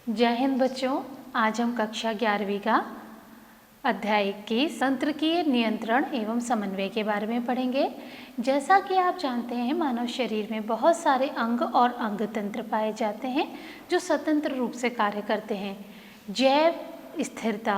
जय हिंद बच्चों। आज हम कक्षा 11वीं का अध्याय 21 तंत्रिकीय नियंत्रण एवं समन्वय के बारे में पढ़ेंगे। जैसा कि आप जानते हैं, मानव शरीर में बहुत सारे अंग और अंग तंत्र पाए जाते हैं जो स्वतंत्र रूप से कार्य करते हैं। जैव स्थिरता,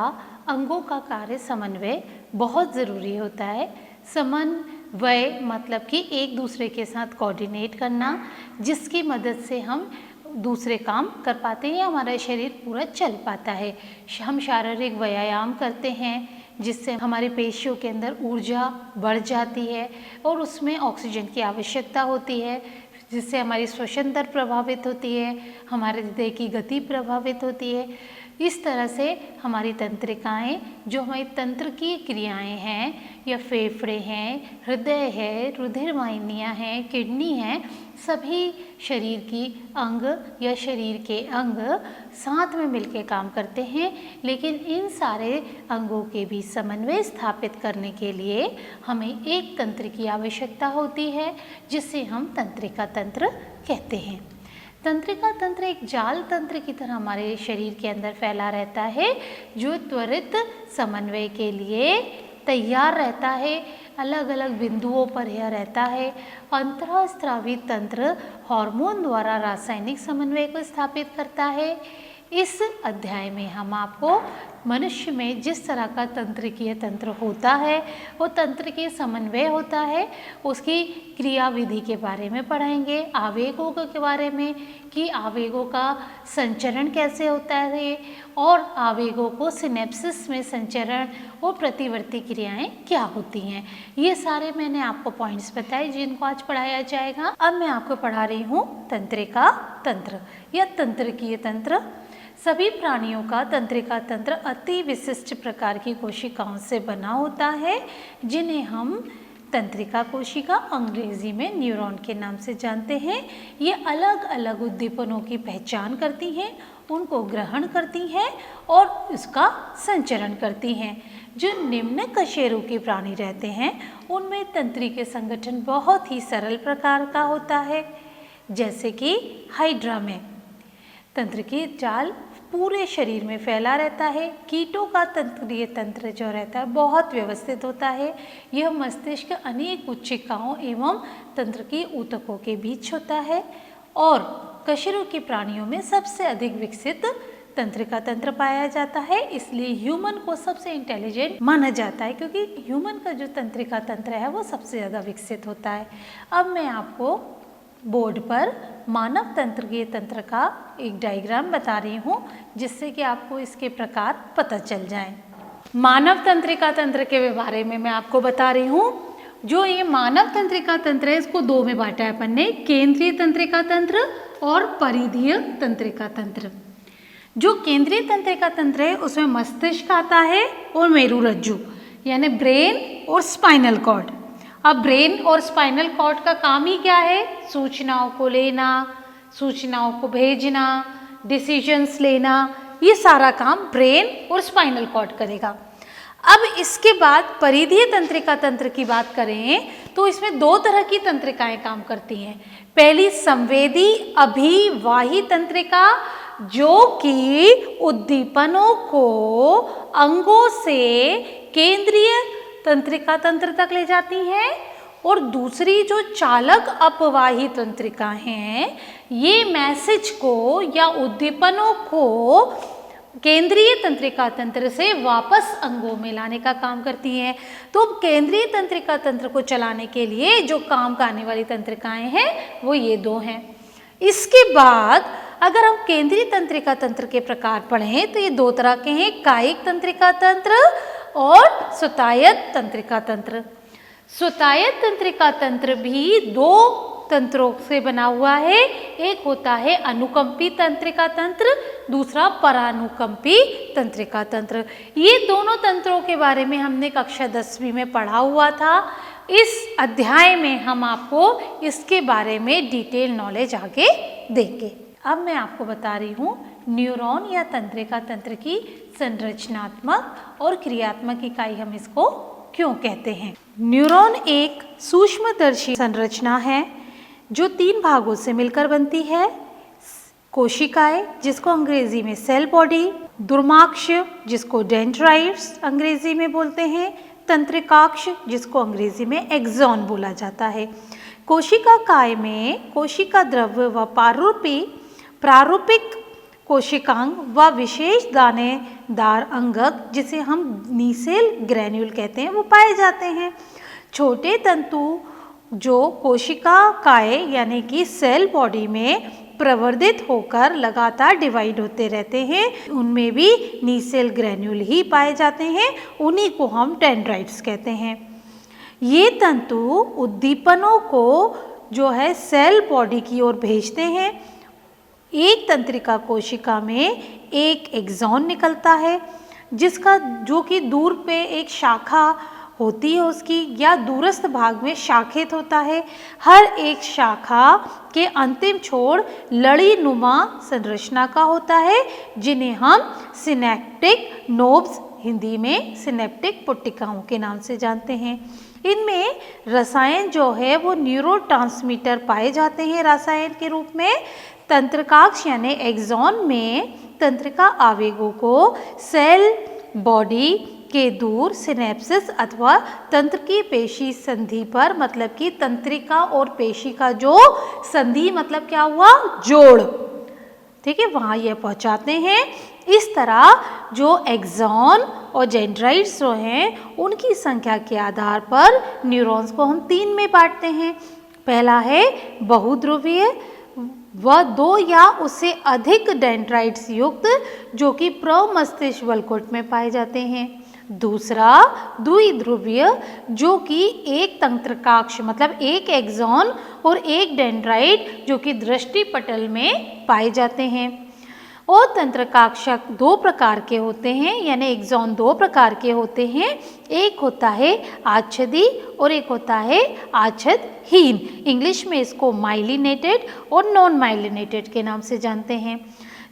अंगों का कार्य समन्वय बहुत ज़रूरी होता है। समन्वय मतलब कि एक दूसरे के साथ कोऑर्डिनेट करना, जिसकी मदद से हम दूसरे काम कर पाते हैं या हमारा शरीर पूरा चल पाता है। हम शारीरिक व्यायाम करते हैं जिससे हमारी पेशियों के अंदर ऊर्जा बढ़ जाती है और उसमें ऑक्सीजन की आवश्यकता होती है, जिससे हमारी श्वसन दर प्रभावित होती है, हमारे हृदय की गति प्रभावित होती है। इस तरह से हमारी तंत्रिकाएं, जो हमारी तंत्र की क्रियाएं हैं, या फेफड़े हैं, हृदय है, रुधिर वाहिनियाँ हैं, किडनी हैं, सभी शरीर की अंग या शरीर के अंग साथ में मिलकर काम करते हैं। लेकिन इन सारे अंगों के बीच समन्वय स्थापित करने के लिए हमें एक तंत्र की आवश्यकता होती है, जिसे हम तंत्रिका तंत्र कहते हैं। तंत्रिका तंत्र एक जाल तंत्र की तरह हमारे शरीर के अंदर फैला रहता है, जो त्वरित समन्वय के लिए तैयार रहता है। अलग अलग बिंदुओं पर यह रहता है। अंतःस्रावी तंत्र हार्मोन द्वारा रासायनिक समन्वय को स्थापित करता है। इस अध्याय में हम आपको मनुष्य में जिस तरह का तंत्रिकीय तंत्र होता है, वो तंत्रिकीय समन्वय होता है, उसकी क्रियाविधि के बारे में पढ़ाएंगे। आवेगों के बारे में कि आवेगों का संचरण कैसे होता है और आवेगों को सिनेप्सिस में संचरण और प्रतिवर्ती क्रियाएं क्या होती हैं। ये सारे मैंने आपको पॉइंट्स बताए जिनको आज पढ़ाया जाएगा। अब मैं आपको पढ़ा रही हूँ तंत्रिका तंत्र या तंत्रिकीय तंत्र। सभी प्राणियों का तंत्रिका तंत्र अति विशिष्ट प्रकार की कोशिकाओं से बना होता है, जिन्हें हम तंत्रिका कोशिका अंग्रेजी में न्यूरॉन के नाम से जानते हैं। ये अलग अलग उद्दीपनों की पहचान करती हैं, उनको ग्रहण करती हैं और उसका संचरण करती हैं। जो निम्न कशेरुकी प्राणी रहते हैं, उनमें तंत्रिकीय संगठन बहुत ही सरल प्रकार का होता है। जैसे कि हाइड्रा में तंत्रिकीय जाल पूरे शरीर में फैला रहता है। कीटों का तंत्रिकीय तंत्र जो रहता है बहुत व्यवस्थित होता है। यह मस्तिष्क अनेक कोशिकाओं एवं तंत्रिकीय ऊतकों के बीच होता है और कशेरुकी प्राणियों में सबसे अधिक विकसित तंत्रिका तंत्र पाया जाता है। इसलिए ह्यूमन को सबसे इंटेलिजेंट माना जाता है, क्योंकि ह्यूमन का जो तंत्रिका तंत्र है वो सबसे ज़्यादा विकसित होता है। अब मैं आपको बोर्ड पर मानव तंत्रिकीय तंत्र का एक डायग्राम बता रही हूँ, जिससे कि आपको इसके प्रकार पता चल जाए। मानव तंत्रिका तंत्र के बारे में मैं आपको बता रही हूँ। जो ये मानव तंत्रिका तंत्र है, इसको दो में बांटा है अपन ने, केंद्रीय तंत्रिका तंत्र और परिधीय तंत्रिका तंत्र। जो केंद्रीय तंत्रिका तंत्र है उसमें मस्तिष्क आता है और मेरुरज्जु यानी ब्रेन और स्पाइनल कॉर्ड। अब ब्रेन और स्पाइनल कॉर्ड का काम ही क्या है? सूचनाओं को लेना, सूचनाओं को भेजना, डिसीजंस लेना, ये सारा काम ब्रेन और स्पाइनल कॉर्ड करेगा। अब इसके बाद परिधीय तंत्रिका तंत्र की बात करें तो इसमें दो तरह की तंत्रिकाएं काम करती हैं। पहली संवेदी अभिवाही तंत्रिका, जो कि उद्दीपनों को अंगों से केंद्रीय तंत्रिका तंत्र तक ले जाती हैं, और दूसरी जो चालक अपवाही तंत्रिका हैं, ये मैसेज को या उद्दीपनों को केंद्रीय तंत्रिका तंत्र से वापस अंगों में लाने का काम करती हैं। तो केंद्रीय तंत्रिका तंत्र को चलाने के लिए जो काम का आने वाली तंत्रिकाएं हैं वो ये दो हैं। इसके बाद अगर हम केंद्रीय तंत्रिका तंत्र के प्रकार पढ़ें तो ये दो तरह के हैं, कायिक तंत्रिका तंत्र और स्वतायत तंत्रिका तंत्र। स्वतायत तंत्रिका तंत्र भी दो तंत्रों से बना हुआ है। एक होता है अनुकंपी तंत्रिका तंत्र, दूसरा परानुकंपी तंत्रिका तंत्र। ये दोनों तंत्रों के बारे में हमने कक्षा 10वीं में पढ़ा हुआ था। इस अध्याय में हम आपको इसके बारे में डिटेल नॉलेज आगे देंगे। अब मैं आपको बता रही हूँ न्यूरॉन या तंत्रिका तंत्र की संरचनात्मक और क्रियात्मक इकाई हम इसको क्यों कहते हैं। न्यूरॉन एक सूक्ष्मदर्शी संरचना है जो 3 भागों से मिलकर बनती है। कोशिकाएं जिसको अंग्रेजी में सेल बॉडी, दुर्माक्ष जिसको डेंड्राइट्स अंग्रेजी में बोलते हैं, तंत्रिकाक्ष जिसको अंग्रेजी में एक्सॉन बोला जाता है। कोशिका काय में कोशिका द्रव्य व प्रारूपिक कोशिकांग व विशेष दानेदार अंगक जिसे हम नीसेल ग्रैन्यूल कहते हैं वो पाए जाते हैं। छोटे तंतु जो कोशिका काय यानी कि सेल बॉडी में प्रवर्धित होकर लगातार डिवाइड होते रहते हैं, उनमें भी नीसेल ग्रैन्यूल ही पाए जाते हैं, उन्हीं को हम डेंड्राइट्स कहते हैं। ये तंतु उद्दीपनों को जो है सेल बॉडी की ओर भेजते हैं। एक तंत्रिका कोशिका में एक एक्सॉन निकलता है जिसका जो कि दूर पे एक शाखा होती है उसकी या दूरस्थ भाग में शाखित होता है। हर एक शाखा के अंतिम छोर लड़ी नुमा संरचना का होता है जिन्हें हम सिनेप्टिक नोब्स, हिंदी में सिनेप्टिक पुट्टिकाओं के नाम से जानते हैं। इनमें रसायन जो है वो न्यूरोट्रांसमीटर पाए जाते हैं रसायन के रूप में। तंत्रिकाक्ष यानी एक्सॉन में तंत्रिका आवेगों को सेल बॉडी के दूर सिनेप्सिस अथवा तंत्र की पेशी संधि पर, मतलब कि तंत्रिका और पेशी का जो संधि मतलब क्या हुआ, जोड़, ठीक है, वहाँ ये पहुँचाते हैं। इस तरह जो एक्सॉन और डेंड्राइट्स जो हैं उनकी संख्या के आधार पर न्यूरॉन्स को हम 3 में बांटते हैं। पहला है बहुध्रुवीय व 2 या उससे अधिक डेंड्राइट्स युक्त जो कि प्रमस्तिष्क वलकुट में पाए जाते हैं। दूसरा द्विध्रुवीय जो कि एक तंत्रिकाक्ष मतलब एक एक्सॉन और एक डेंड्राइट जो कि दृष्टि पटल में पाए जाते हैं। और तंत्रिकाक्षक 2 प्रकार के होते हैं, यानी एक्सॉन 2 प्रकार के होते हैं। एक होता है आच्छादी और एक होता है आच्छादहीन। इंग्लिश में इसको माइलिनेटेड और नॉन माइलिनेटेड के नाम से जानते हैं।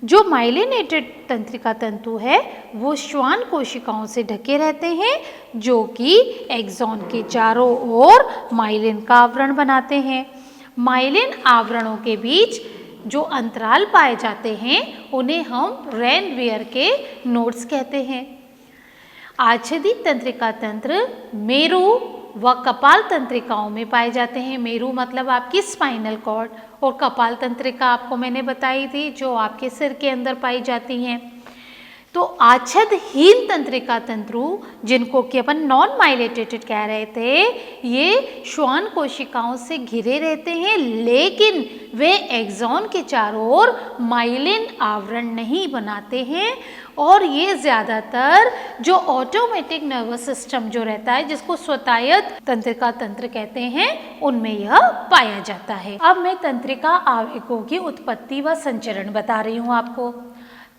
जो माइलिनेटेड तंत्रिका तंतु है वो श्वान कोशिकाओं से ढके रहते हैं जो कि एक्सॉन के चारों ओर माइलिन का आवरण बनाते हैं। माइलिन आवरणों के बीच जो अंतराल पाए जाते हैं उन्हें हम रेनवियर के नोड्स कहते हैं। आच्छादी तंत्रिका तंत्र मेरु व कपाल तंत्रिकाओं में पाए जाते हैं। मेरु मतलब आपकी स्पाइनल कॉर्ड और कपाल तंत्रिका आपको मैंने बताई थी जो आपके सिर के अंदर पाई जाती हैं। तो आच्छादहीन तंत्रिका तंतु जिनको कि अपन नॉन माइलिनेटेड कह रहे थे, ये श्वान कोशिकाओं से घिरे रहते हैं लेकिन वे एक्सॉन के चारों ओर माइलिन आवरण नहीं बनाते हैं। और ये ज़्यादातर जो ऑटोमेटिक नर्वस सिस्टम जो रहता है जिसको स्वतायत तंत्रिका तंत्र कहते हैं उनमें यह पाया जाता है। अब मैं तंत्रिका आवेगों की उत्पत्ति व संचरण बता रही हूँ आपको।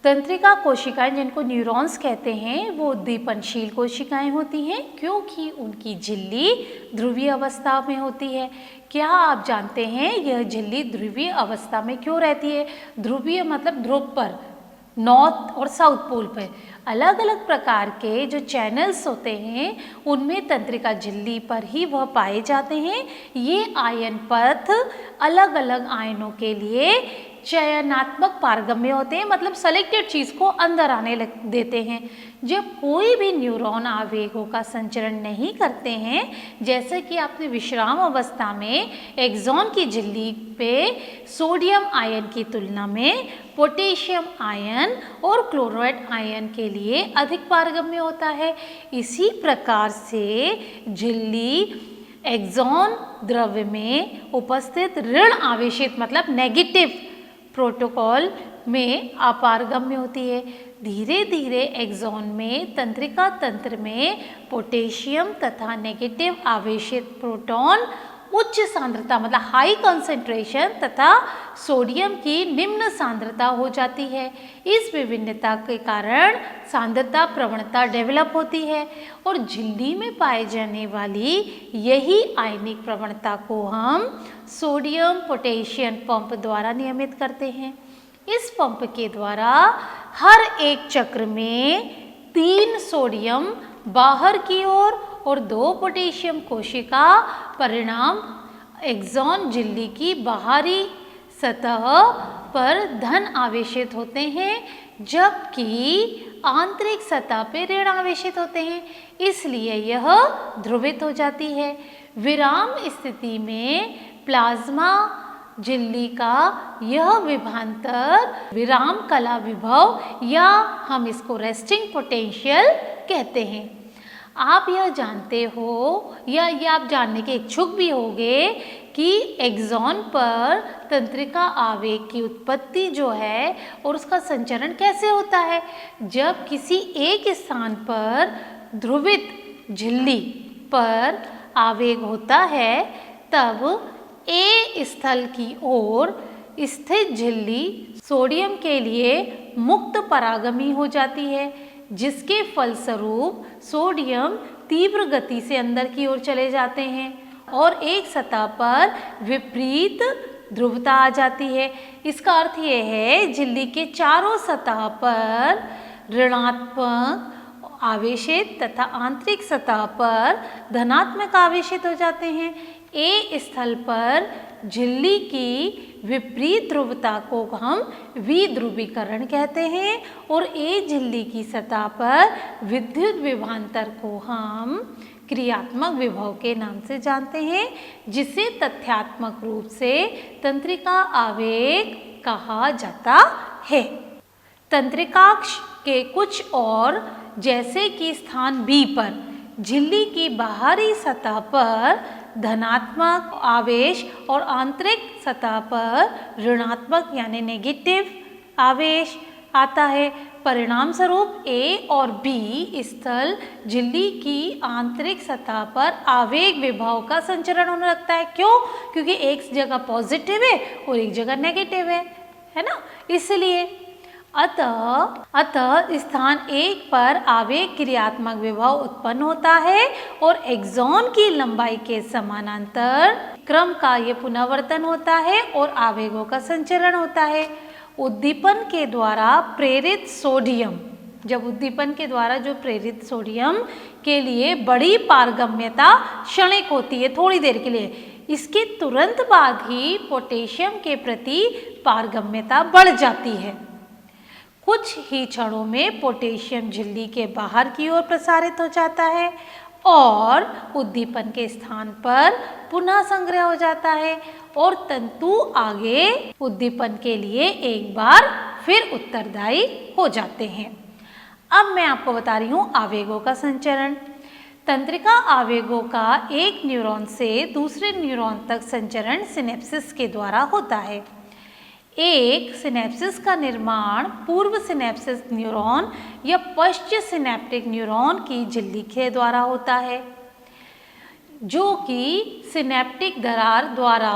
तंत्रिका कोशिकाएं जिनको न्यूरॉन्स कहते हैं वो उद्दीपनशील कोशिकाएं होती हैं क्योंकि उनकी झिल्ली ध्रुवीय अवस्था में होती है। क्या आप जानते हैं यह झिल्ली ध्रुवीय अवस्था में क्यों रहती है? ध्रुवीय मतलब ध्रुव पर, नॉर्थ और साउथ पोल पर अलग अलग प्रकार के जो चैनल्स होते हैं उनमें तंत्रिका झिल्ली पर ही वह पाए जाते हैं। ये आयन पथ अलग अलग आयनों के लिए चयनात्मक पारगम्य होते हैं, मतलब सेलेक्टेड चीज़ को अंदर आने देते हैं। जब कोई भी न्यूरॉन आवेगों का संचरण नहीं करते हैं, जैसे कि आपने विश्राम अवस्था में एक्सॉन की झिल्ली पे सोडियम आयन की तुलना में पोटेशियम आयन और क्लोराइड आयन के लिए अधिक पारगम्य होता है, इसी प्रकार से झिल्ली एक्सॉन द्रव्य में उपस्थित ऋण आवेशित मतलब नेगेटिव प्रोटोकॉल में अपारगम्य होती है। धीरे धीरे एक्सॉन में तंत्रिका तंत्र में पोटेशियम तथा नेगेटिव आवेशित प्रोटॉन उच्च सांद्रता मतलब हाई कंसंट्रेशन तथा सोडियम की निम्न सांद्रता हो जाती है। इस विभिन्नता के कारण सांद्रता प्रवणता डेवलप होती है और झिल्ली में पाए जाने वाली यही आयनिक प्रवणता को हम सोडियम पोटेशियम पंप द्वारा नियमित करते हैं। इस पंप के द्वारा हर एक चक्र में 3 सोडियम बाहर की ओर और 2 पोटेशियम कोशिका परिणाम एक्सॉन झिल्ली की बाहरी सतह पर धन आवेशित होते हैं, जबकि आंतरिक सतह पे ऋण आवेशित होते हैं, इसलिए यह ध्रुवित हो जाती है। विराम स्थिति में प्लाज्मा झिल्ली का यह विभवांतर विराम कला विभव या हम इसको रेस्टिंग पोटेंशियल कहते हैं। आप यह जानते हो या ये आप जानने के इच्छुक भी होंगे कि एक्सॉन पर तंत्रिका आवेग की उत्पत्ति जो है और उसका संचरण कैसे होता है। जब किसी एक स्थान पर ध्रुवित झिल्ली पर आवेग होता है तब ए स्थल की ओर स्थित झिल्ली सोडियम के लिए मुक्त परागमी हो जाती है, जिसके फलस्वरूप सोडियम तीव्र गति से अंदर की ओर चले जाते हैं और एक सतह पर विपरीत ध्रुवता आ जाती है। इसका अर्थ यह है झिल्ली के चारों सतह पर ऋणात्मक आवेशित तथा आंतरिक सतह पर धनात्मक आवेशित हो जाते हैं। ए स्थल पर झिल्ली की विपरीत ध्रुवता को हम विध्रुवीकरण कहते हैं और ए झिल्ली की सतह पर विद्युत विभवांतर को हम क्रियात्मक विभव के नाम से जानते हैं, जिसे तथ्यात्मक रूप से तंत्रिका आवेग कहा जाता है। तंत्रिकाक्ष के कुछ और जैसे कि स्थान बी पर झिल्ली की बाहरी सतह पर धनात्मक आवेश और आंतरिक सतह पर ऋणात्मक यानी नेगेटिव आवेश आता है। परिणाम स्वरूप ए और बी स्थल झिल्ली की आंतरिक सतह पर आवेग विभव का संचरण होने लगता है। क्यों? क्योंकि एक जगह पॉजिटिव है और एक जगह नेगेटिव है ना, इसलिए अतः स्थान एक पर आवेग क्रियात्मक विभव उत्पन्न होता है और एक्सॉन की लंबाई के समानांतर क्रम का ये पुनरावर्तन होता है और आवेगों का संचरण होता है। उद्दीपन के द्वारा प्रेरित सोडियम, जब उद्दीपन के द्वारा जो प्रेरित सोडियम के लिए बड़ी पारगम्यता क्षणिक होती है थोड़ी देर के लिए, इसके तुरंत बाद ही पोटेशियम के प्रति पारगम्यता बढ़ जाती है। कुछ ही क्षणों में पोटेशियम झिल्ली के बाहर की ओर प्रसारित हो जाता है और उद्दीपन के स्थान पर पुनः संग्रह हो जाता है और तंतु आगे उद्दीपन के लिए एक बार फिर उत्तरदायी हो जाते हैं। अब मैं आपको बता रही हूँ आवेगों का संचरण। तंत्रिका आवेगों का एक न्यूरॉन से दूसरे न्यूरॉन तक संचरण सिनेप्सिस के द्वारा होता है। एक सिनेप्सिस का निर्माण पूर्व सिनेप्सिस न्यूरॉन या पश्च सिनेप्टिक न्यूरॉन की झिल्ली के द्वारा होता है, जो कि सिनेप्टिक दरार द्वारा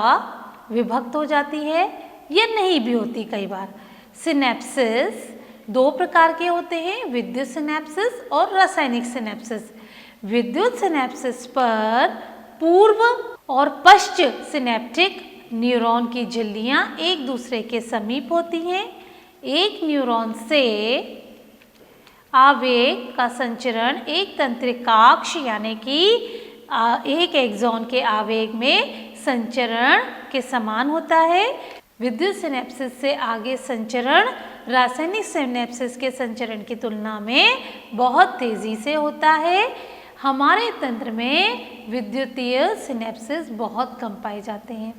विभक्त हो जाती है या नहीं भी होती। कई बार सिनेप्सिस दो प्रकार के होते हैं, विद्युत सिनेप्सिस और रासायनिक सिनेप्सिस। विद्युत सिनेप्सिस पर पूर्व और पश्च सिनेप्टिक न्यूरॉन की झिल्लियां एक दूसरे के समीप होती हैं। एक न्यूरॉन से आवेग का संचरण एक तंत्रिकाक्ष यानी कि एक एक्सॉन के आवेग में संचरण के समान होता है। विद्युत सिनेप्सिस से आगे संचरण रासायनिक सिनेप्सिस के संचरण की तुलना में बहुत तेजी से होता है। हमारे तंत्र में विद्युतीय सिनेप्सिस बहुत कम पाए जाते हैं।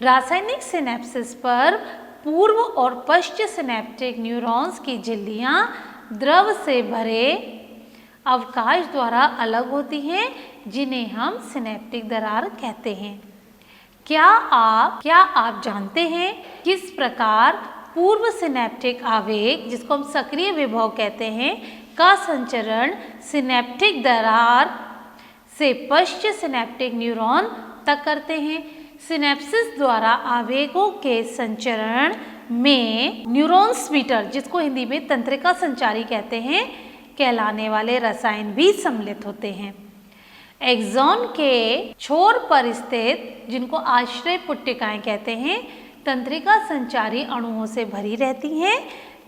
रासायनिक सिनेप्सिस पर पूर्व और पश्च सिनेप्टिक न्यूरॉन्स की झिल्लियां द्रव से भरे अवकाश द्वारा अलग होती हैं, जिन्हें हम सिनेप्टिक दरार कहते हैं। क्या आप जानते हैं किस प्रकार पूर्व सिनेप्टिक आवेग, जिसको हम सक्रिय विभव कहते हैं, का संचरण सिनेप्टिक दरार से पश्च सिनेप्टिक न्यूरॉन तक करते हैं? सिनेप्सिस द्वारा आवेगों के संचरण में न्यूरोट्रांसमीटर, जिसको हिंदी में तंत्रिका संचारी कहते हैं, कहलाने वाले रसायन भी सम्मिलित होते हैं। एक्सॉन के छोर पर स्थित, जिनको आश्रय पुट्टिकाएं कहते हैं, तंत्रिका संचारी अणुओं से भरी रहती हैं।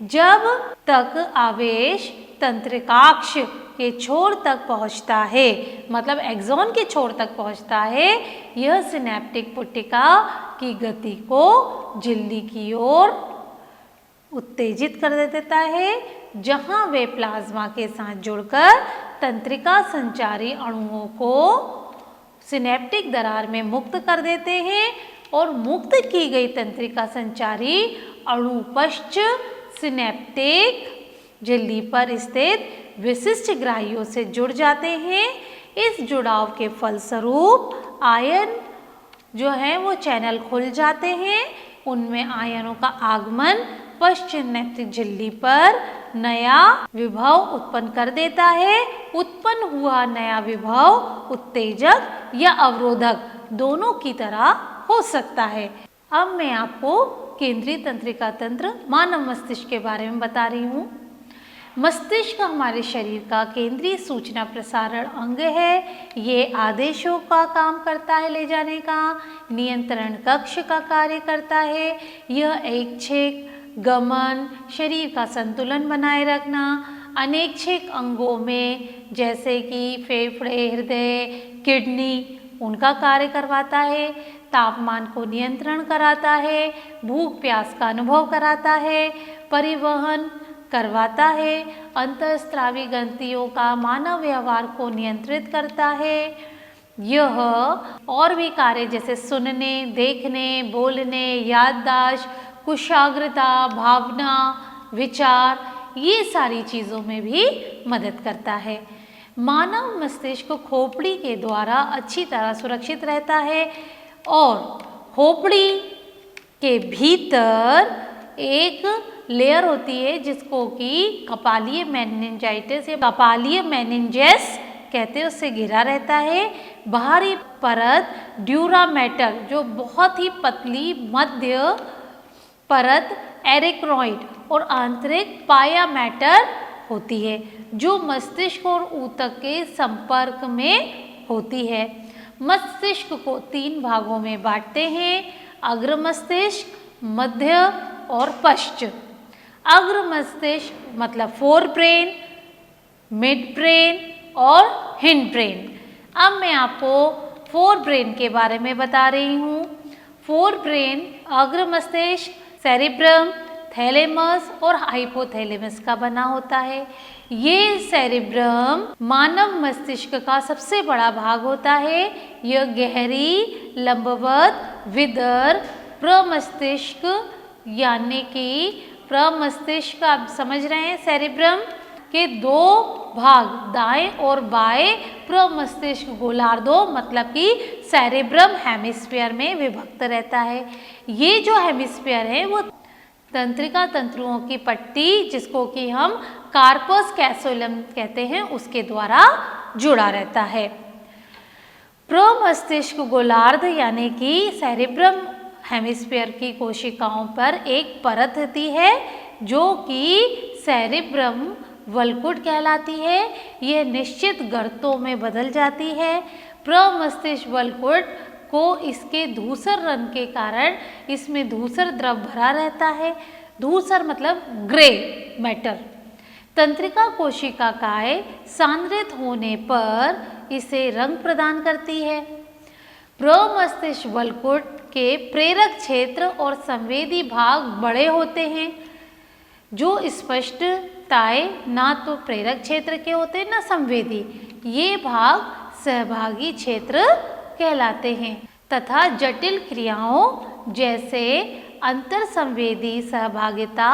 जब तक आवेश तंत्रिकाक्ष के छोर तक पहुंचता है, मतलब एक्सॉन के छोर तक पहुंचता है, यह सिनेप्टिक पुट्टिका की गति को झिल्ली की ओर उत्तेजित कर देता है, जहां वे प्लाज्मा के साथ जुड़कर तंत्रिका संचारी अणुओं को सिनेप्टिक दरार में मुक्त कर देते हैं और मुक्त की गई तंत्रिका संचारी अणु पश्च सिनेप्टिक झिल्ली पर स्थित विशिष्ट ग्राहियों से जुड़ जाते हैं। इस जुड़ाव के फलस्वरूप आयन जो है वो चैनल खुल जाते हैं, उनमें आयनों का आगमन पश्चसिनेप्टिक झिल्ली पर नया विभव उत्पन्न कर देता है। उत्पन्न हुआ नया विभव उत्तेजक या अवरोधक दोनों की तरह हो सकता है। अब मैं आपको केंद्रीय तंत्रिका तंत्र मानव मस्तिष्क के बारे में बता रही हूँ। मस्तिष्क हमारे शरीर का केंद्रीय सूचना प्रसारण अंग है। ये आदेशों का काम करता है, ले जाने का, नियंत्रण कक्ष का कार्य करता है। यह ऐच्छिक गमन, शरीर का संतुलन बनाए रखना, अनैच्छिक अंगों में जैसे कि फेफड़े, हृदय, किडनी, उनका कार्य करवाता है। तापमान को नियंत्रण कराता है, भूख प्यास का अनुभव कराता है, परिवहन करवाता है, अंतःस्रावी ग्रंथियों का मानव व्यवहार को नियंत्रित करता है। यह और भी कार्य जैसे सुनने, देखने, बोलने, याददाश्त, कुशाग्रता, भावना, विचार, ये सारी चीज़ों में भी मदद करता है। मानव मस्तिष्क खोपड़ी के द्वारा अच्छी तरह सुरक्षित रहता है और खोपड़ी के भीतर एक लेयर होती है जिसको कि कपालीय मेनिंजाइटिस या कपालीय मेनिंजेस कहते हैं, उससे घिरा रहता है। बाहरी परत ड्यूरामेटर जो बहुत ही पतली मध्य परत एरिक्नोइड और आंतरिक पाया मैटर होती है जो मस्तिष्क और ऊतक के संपर्क में होती है। मस्तिष्क को 3 भागों में बांटते हैं, अग्र मस्तिष्क, मध्य और पश्च। अग्र मस्तिष्क मतलब फोर ब्रेन, मिड ब्रेन और हिंड ब्रेन। अब मैं आपको फोर ब्रेन के बारे में बता रही हूँ। फोर ब्रेन अग्र मस्तिष्क, सेरिब्रम, थैलेमस और हाइपोथैलेमस का बना होता है। ये सेरिब्रम मानव मस्तिष्क का सबसे बड़ा भाग होता है। यह गहरी लंबवत विदर प्रमस्तिष्क यानी कि प्रमस्तिष्क आप समझ रहे हैं, सेरिब्रम के 2 भाग दाएं और बाएं प्रमस्तिष्क गोलार्धों मतलब कि सेरिब्रम हेमिस्फीयर में विभक्त रहता है। ये जो हेमिस्फीयर है वो तंत्रिका तंतुओं की पट्टी जिसको कि हम कार्पस कैसोलम कहते हैं उसके द्वारा जुड़ा रहता है। प्रमस्तिष्क गोलार्ध यानी कि सेरिब्रम हेमिस्फीयर की कोशिकाओं पर एक परत होती है जो कि सेरिब्रम वल्कुट कहलाती है। यह निश्चित गर्तों में बदल जाती है। प्रमस्तिष्क वल्कुट को इसके धूसर रंग के कारण इसमें धूसर द्रव भरा रहता है। धूसर मतलब ग्रे मैटर। तंत्रिका कोशिकाएं सांद्रित होने पर इसे रंग प्रदान करती है। प्रमस्तिष्क वल्कुट के प्रेरक क्षेत्र और संवेदी भाग बड़े होते हैं जो स्पष्टताएं ना तो प्रेरक क्षेत्र के होते हैं ना संवेदी। ये भाग सहभागी क्षेत्र कहलाते हैं तथा जटिल क्रियाओं जैसे अंतर संवेदी सहभागिता,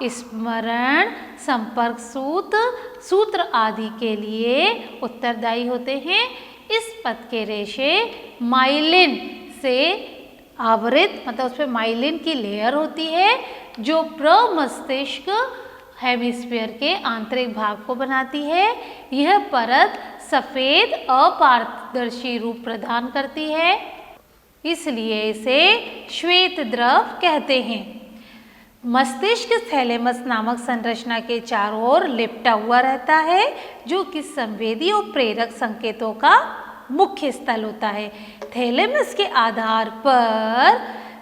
स्मरण, संपर्क सूत्र आदि के लिए उत्तरदायी होते हैं। इस पथ के रेशे माइलिन से आवृत मतलब उस पर माइलिन की लेयर होती है जो प्रमस्तिष्क हेमिस्फीयर के आंतरिक भाग को बनाती है। यह परत सफेद अपारदर्शी रूप प्रदान करती है, इसलिए इसे श्वेत द्रव कहते हैं। मस्तिष्क थैलेमस नामक संरचना के चारों ओर लिपटा हुआ रहता है जो कि संवेदी और प्रेरक संकेतों का मुख्य स्थल होता है। थैलेमस के आधार पर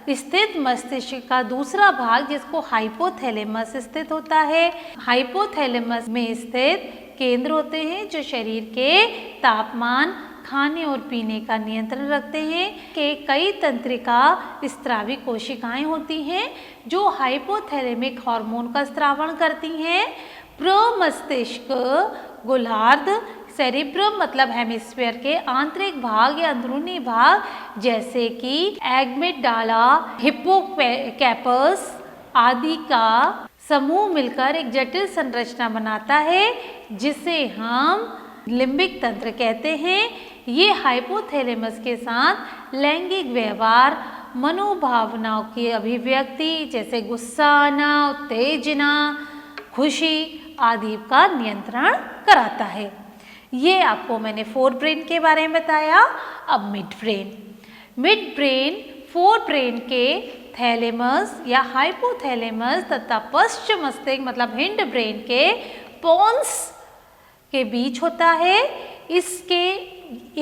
स्थित मस्तिष्क का दूसरा भाग जिसको हाइपोथैलेमस स्थित होता है। हाइपोथैलेमस में स्थित केंद्र होते हैं जो शरीर के तापमान, खाने और पीने का नियंत्रण रखते हैं कि कई तंत्रिका स्रावी कोशिकाएं होती हैं जो हाइपोथैलेमिक हार्मोन का स्रावण करती हैं। प्रमस्तिष्क गोलार्ध सेरिब्रम मतलब हेमिस्फीयर के आंतरिक भाग या अंदरूनी भाग जैसे कि एग्मेडाला, हिप्पोकैम्पस आदि का समूह मिलकर एक जटिल संरचना बनाता है जिसे हम लिम्बिक तंत्र कहते हैं। ये हाइपोथैलेमस के साथ लैंगिक व्यवहार, मनोभावनाओं की अभिव्यक्ति जैसे गुस्सा आना, उत्तेजना, खुशी आदि का नियंत्रण कराता है। ये आपको मैंने फोर ब्रेन के बारे में बताया। अब मिड ब्रेन फोर ब्रेन के थैलेमस या हाइपोथैलेमस तथा पश्च मस्तिष्क मतलब हिंड ब्रेन के पोन्स के बीच होता है। इसके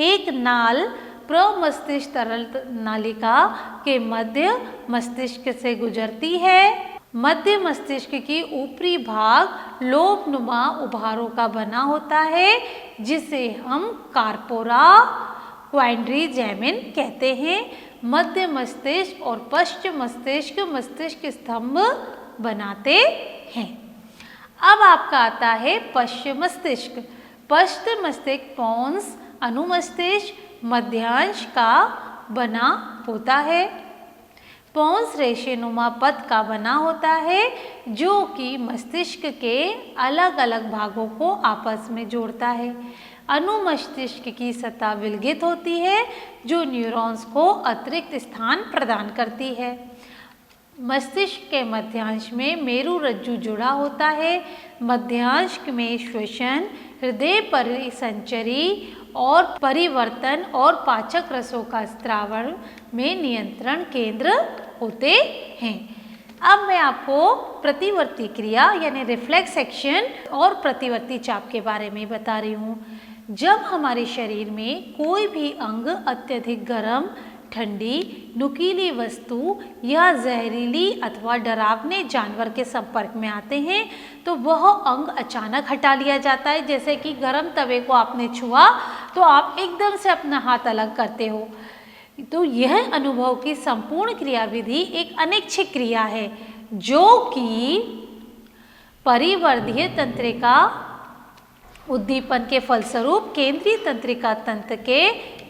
एक नाल प्रमस्तिष्क तरल नालिका के मध्य मस्तिष्क से गुजरती है। मध्य मस्तिष्क की ऊपरी भाग लोबनुमा उभारों का बना होता है जिसे हम कार्पोरा क्वाड्रिजेमिन कहते हैं। मध्य मस्तिष्क और पश्च मस्तिष्क मस्तिष्क स्तंभ बनाते हैं। अब आपका आता है पश्च मस्तिष्क। पश्च मस्तिष्क पोन्स अनुमस्तिष्क मध्यांश का बना होता है। पोन्स रेशेनुमा पथ का बना होता है जो कि मस्तिष्क के अलग अलग भागों को आपस में जोड़ता है। अनुमस्तिष्क की सतह विलगित होती है जो न्यूरॉन्स को अतिरिक्त स्थान प्रदान करती है। मस्तिष्क के मध्यांश में मेरु रज्जु जुड़ा होता है। मध्यांश में श्वसन, हृदय परिसंचरी और परिवर्तन और पाचक रसों का स्रावण में नियंत्रण केंद्र होते हैं। अब मैं आपको प्रतिवर्ती क्रिया यानी रिफ्लेक्स एक्शन और प्रतिवर्ती चाप के बारे में बता रही हूँ। जब हमारे शरीर में कोई भी अंग अत्यधिक गर्म, ठंडी, नुकीली वस्तु या जहरीली अथवा डरावने जानवर के संपर्क में आते हैं तो वह अंग अचानक हटा लिया जाता है। जैसे कि गर्म तवे को आपने छुआ तो आप एकदम से अपना हाथ अलग करते हो। तो यह अनुभव की संपूर्ण क्रियाविधि एक अनैच्छिक क्रिया है जो कि परिवर्धीय तंत्रिका उद्दीपन के फलस्वरूप केंद्रीय तंत्रिका तंत्र के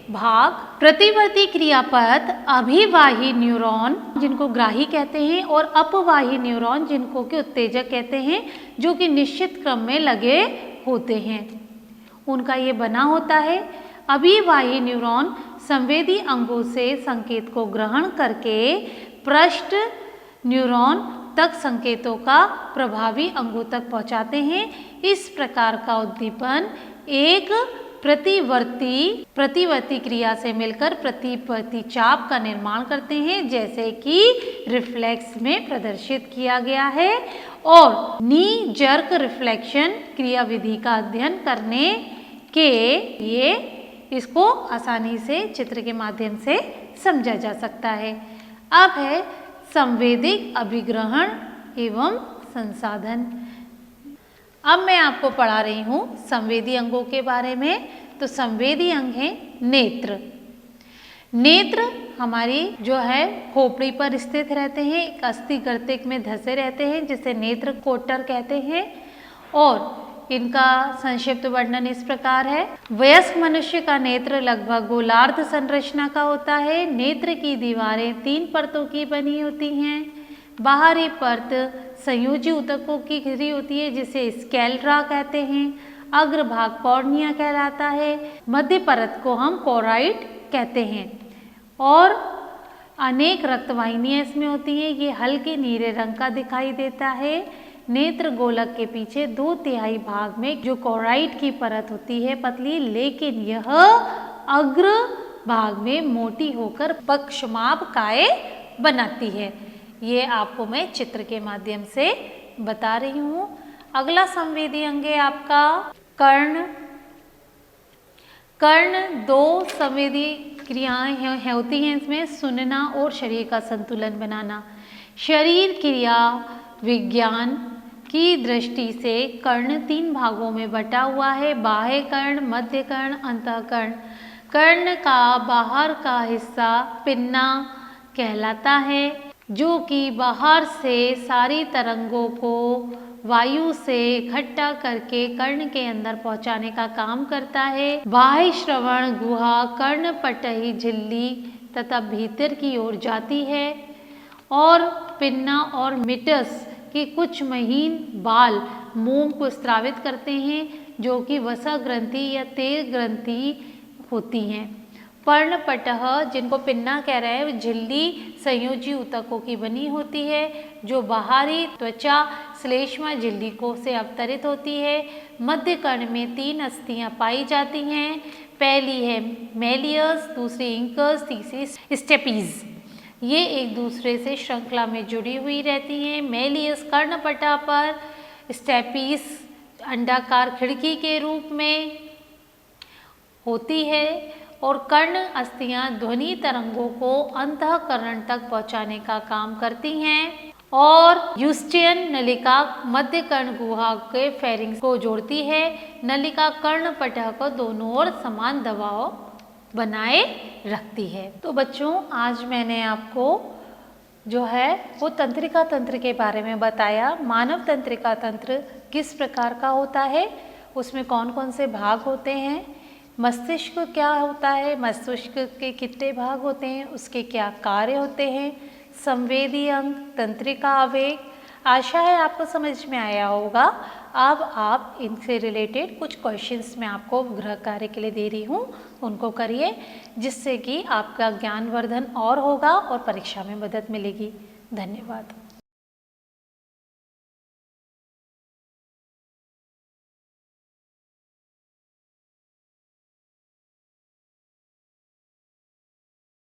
भाग प्रतिवर्ती क्रियापथ अभिवाही न्यूरॉन जिनको ग्राही कहते हैं और अपवाही न्यूरॉन जिनको कि उत्तेजक कहते हैं जो कि निश्चित क्रम में लगे होते हैं, उनका ये बना होता है। अभिवाही न्यूरॉन संवेदी अंगों से संकेत को ग्रहण करके पृष्ठ न्यूरॉन तक संकेतों का प्रभावी अंगों तक पहुंचाते हैं। इस प्रकार का उद्दीपन एक प्रतिवर्ती क्रिया से मिलकर प्रतिवर्ती चाप का निर्माण करते हैं जैसे कि रिफ्लेक्स में प्रदर्शित किया गया है। और नी जर्क रिफ्लेक्शन क्रियाविधि का अध्ययन करने के लिए इसको आसानी से चित्र के माध्यम से समझा जा सकता है। अब है संवेदिक अभिग्रहण एवं संसाधन। अब मैं आपको पढ़ा रही हूँ संवेदी अंगों के बारे में। तो संवेदी अंग हैं नेत्र। नेत्र हमारी जो है खोपड़ी पर स्थित रहते हैं, एक अस्थि गर्तिक में धसे रहते हैं जिसे नेत्र कोटर कहते हैं। और इनका संक्षिप्त वर्णन इस प्रकार है। वयस्क मनुष्य का नेत्र लगभग गोलार्ध संरचना का होता है। नेत्र की दीवारें 3 परतों की बनी होती हैं। बाहरी परत संयोजी ऊतकों की घिरी होती है जिसे स्कैलेरा कहते हैं। अग्रभाग कॉर्निया कहलाता है। मध्य परत को हम कोराइड कहते हैं। और अनेक रक्तवाहिनियां इसमें होती हैं। ये हल्के नीले रंग का दिखाई देता है। नेत्र गोलक के पीछे 2/3 भाग में जो कोराइड की परत होती है पतली, लेकिन यह अग्र भाग में मोटी होकर पक्षमाप काय बनाती है। ये आपको मैं चित्र के माध्यम से बता रही हूँ। अगला संवेदी अंग है आपका कर्ण। कर्ण 2 संवेदी क्रियाएं होती हैं इसमें, सुनना और शरीर का संतुलन बनाना। शरीर क्रिया विज्ञान की दृष्टि से कर्ण 3 भागों में बटा हुआ है। बाह्य कर्ण, मध्य कर्ण, अंतःकर्ण। कर्ण का बाहर का हिस्सा पिन्ना कहलाता है, जो कि बाहर से सारी तरंगों को वायु से इकट्ठा करके कर्ण के अंदर पहुंचाने का काम करता है। बाह्य श्रवण गुहा कर्णपटही झिल्ली तथा भीतर की ओर जाती है और पिन्ना और मिटस के कुछ महीन बाल मोम को स्रावित करते हैं, जो कि वसा ग्रंथि या तेल ग्रंथि होती हैं। पर्णपटह, जिनको पिन्ना कह रहे हैं, झिल्ली संयोजी ऊतकों की बनी होती है, जो बाहरी त्वचा श्लेष्मा झिल्ली को से अवतरित होती है। मध्य कर्ण में 3 अस्थियां पाई जाती हैं। पहली है मेलियस, दूसरी इंकस, तीसरी स्टेपीज। ये एक दूसरे से श्रृंखला में जुड़ी हुई रहती हैं। मेलियस कर्णपटा पर, स्टेपीज अंडाकार खिड़की के रूप में होती है और कर्ण अस्थियां ध्वनि तरंगों को अंतःकरण तक पहुंचाने का काम करती हैं और यूस्टियन नलिका मध्य कर्ण गुहा के फेरिंग्स को जोड़ती है। नलिका कर्णपटह को दोनों ओर समान दबाव बनाए रखती है। तो बच्चों, आज मैंने आपको जो है वो तंत्रिका तंत्र के बारे में बताया। मानव तंत्रिका तंत्र किस प्रकार का होता है, उसमें कौन कौन से भाग होते हैं, मस्तिष्क क्या होता है, मस्तिष्क के कितने भाग होते हैं, उसके क्या कार्य होते हैं, संवेदी अंग, तंत्रिका आवेग। आशा है आपको समझ में आया होगा। अब आप इनसे रिलेटेड कुछ क्वेश्चंस मैं आपको गृह कार्य के लिए दे रही हूँ, उनको करिए, जिससे कि आपका ज्ञानवर्धन और होगा और परीक्षा में मदद मिलेगी। धन्यवाद।